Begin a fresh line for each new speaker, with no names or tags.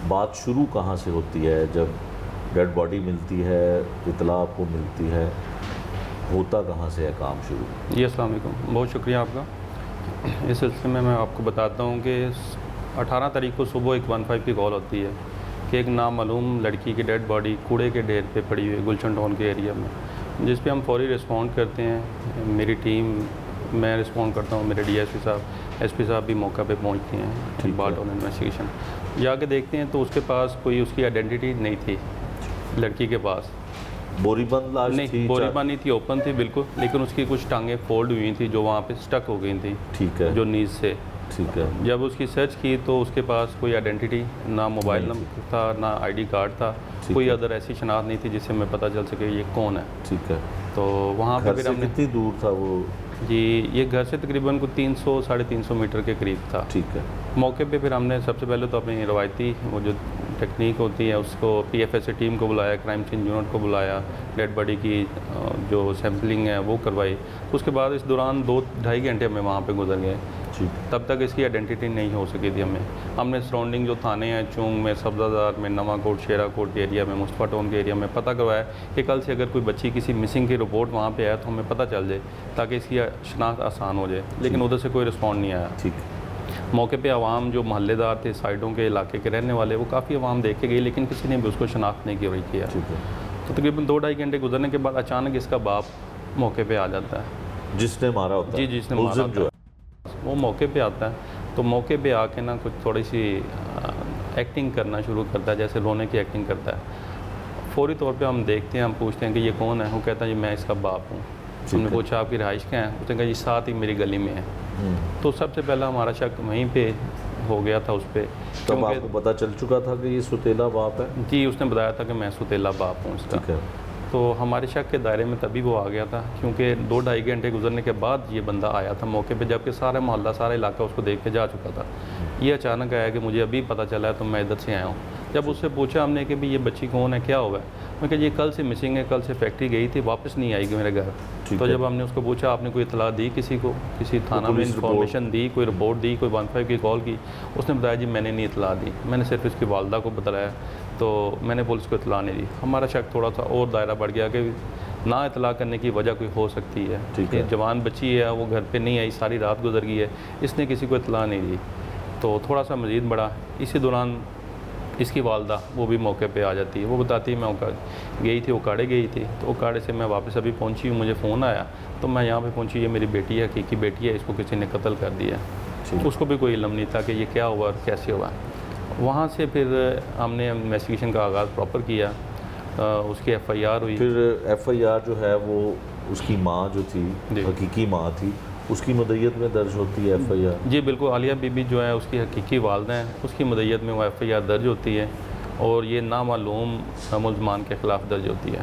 बात शुरू कहाँ से होती है जब डेड बॉडी मिलती है, इतला आपको मिलती है, होता कहाँ से है काम शुरू?
जी अस्सलाम वालेकुम, बहुत शुक्रिया आपका। इस सिलसिले में मैं आपको बताता हूँ कि 18 तारीख को सुबह एक 15 की कॉल होती है कि एक नामालूम लड़की की डेड बॉडी कूड़े के ढेर पे पड़ी हुई है गुलशन टाउन के एरिया में, जिस पे हम फौरी रिस्पॉन्ड करते हैं। मेरी टीम, मैं रिस्पॉन्ड करता हूँ, मेरे डीएसपी साहब, एसपी साहब भी मौका पे पहुँचते हैं। इकबाल ऑन इन्वेस्टिगेशन जाके देखते हैं तो उसके पास कोई उसकी आइडेंटिटी नहीं थी लड़की के पास।
बोरीबंद लाश
नहीं,
थी?
बोरीबंद नहीं थी, ओपन थी बिल्कुल, लेकिन उसकी कुछ टांगें फोल्ड हुई थी जो वहाँ पे स्टक हो गई थी।
ठीक है,
जो नीज से।
ठीक है।
जब उसकी सर्च की तो उसके पास कोई आइडेंटिटी, ना मोबाइल नंबर था, ना आईडी कार्ड था, कोई अदर ऐसी शनाख्त नहीं थी जिससे हमें पता चल सके ये कौन है।
ठीक है।
तो वहाँ पर फिर हमने,
कितनी दूर था वो?
जी ये घर से तकरीबन को 300 साढ़े 300 मीटर के करीब था।
ठीक है।
मौके पे फिर हमने सबसे पहले तो अपनी रवायती वो जो टेक्निक होती है उसको पीएफएसए टीम को बुलाया, क्राइम सीन यूनिट को बुलाया, डेड बॉडी की जो सैम्पलिंग है वो करवाई। उसके बाद इस दौरान 2-2.5 घंटे हमें वहाँ पे गुजर गए। तब तक इसकी आइडेंटिटी नहीं हो सकी थी हमें। हमने सराउंडिंग जो थाने हैं, चुंग में, सब्जादार में, नवाकोट, शेराकोट के एरिया में, मुस्तफ़ा टाउन के एरिया में पता करवाया कि कल से अगर कोई बच्ची किसी मिसिंग की रिपोर्ट वहाँ पे आए तो हमें पता चल जाए ताकि इसकी शनाख्त आसान हो जाए, लेकिन उधर से कोई रिस्पॉन्ड नहीं आया।
ठीक।
मौके पे आवाम जो मोहल्लेदार थे, साइडों के इलाके के रहने वाले, वो काफ़ी आवाम देख के गई, लेकिन किसी ने भी उसको शनाख्त नहीं किया। तो तकरीबन 2-2.5 घंटे गुजरने के बाद अचानक इसका बाप मौके पे आ जाता है,
जिसने मारा होता है।
जी जिसने मारा होता है वो मौके पे आता है। तो मौके पे आके ना कुछ थोड़ी सी एक्टिंग करना शुरू करता है, जैसे रोने की एक्टिंग करता है। फौरी तौर पे हम देखते हैं, हम पूछते हैं कि ये कौन है। वो कहता है जी मैं इसका बाप हूँ। हमने पूछा आपकी रहाइश क्या है? उसने कहा जी साथ ही मेरी गली में है। तो सबसे पहला हमारा शक वहीं पे हो गया था उस पर।
तब आपको पता चल चुका था कि ये सुतेला बाप है?
जी उसने बताया था कि मैं सुतेला बाप हूँ इसका।
ठीक है।
तो हमारे शक के दायरे में तभी वो आ गया था, क्योंकि 2-2.5 घंटे गुजरने के बाद ये बंदा आया था मौके पे, जबकि सारा मोहल्ला, सारा इलाका उसको देख के जा चुका था। ये अचानक आया कि मुझे अभी पता चला है तो मैं इधर से आया हूँ। जब उससे पूछा हमने कि भाई ये बच्ची कौन है, क्या हुआ है? मैं कहा ये कल से मिसिंग है, कल से फैक्ट्री गई थी, वापस नहीं आएगी मेरे घर। तो जब हमने उसको पूछा आपने कोई इतला दी किसी को, किसी थाना में इंफॉर्मेशन दी, कोई रिपोर्ट दी, कोई 15 की कॉल की? उसने बताया जी मैंने नहीं इतला दी, मैंने सिर्फ इसकी वालदा को बताया, तो मैंने पुलिस को इतला नहीं दी। हमारा शक थोड़ा सा और दायरा बढ़ गया कि ना इतला करने की वजह कोई हो सकती है।
ठीक है।
जवान बच्ची है, वो घर पे नहीं आई, सारी रात गुजर गई है, इसने किसी को इतला नहीं दी। तो थोड़ा सा मज़ीद बढ़ा। इसी दौरान इसकी वालदा वो भी मौके पे आ जाती है। वो बताती है मैं गई थी, उकाड़े गई थी, तो उकाड़े से मैं वापस अभी पहुंची हूँ, मुझे फ़ोन आया तो मैं यहाँ पे पहुंची, ये मेरी बेटी है, हकीकी बेटी है, इसको किसी ने कत्ल कर दिया। उसको भी कोई इल्म नहीं था कि ये क्या हुआ और कैसे हुआ। वहाँ से फिर हमने इन्वेस्टिगेशन का आगाज़ प्रॉपर किया। उसकी FIR हुई।
फिर FIR जो है वो उसकी माँ जो थी, हकीकी माँ थी, उसकी मदय्यत में दर्ज होती है FIR?
जी बिल्कुल, आलिया बीबी जो है उसकी हकीकी वालदा हैं, उसकी मदय्यत में वो FIR दर्ज होती है और ये नामालूम मुल्ज़मान के ख़िलाफ़ दर्ज होती है।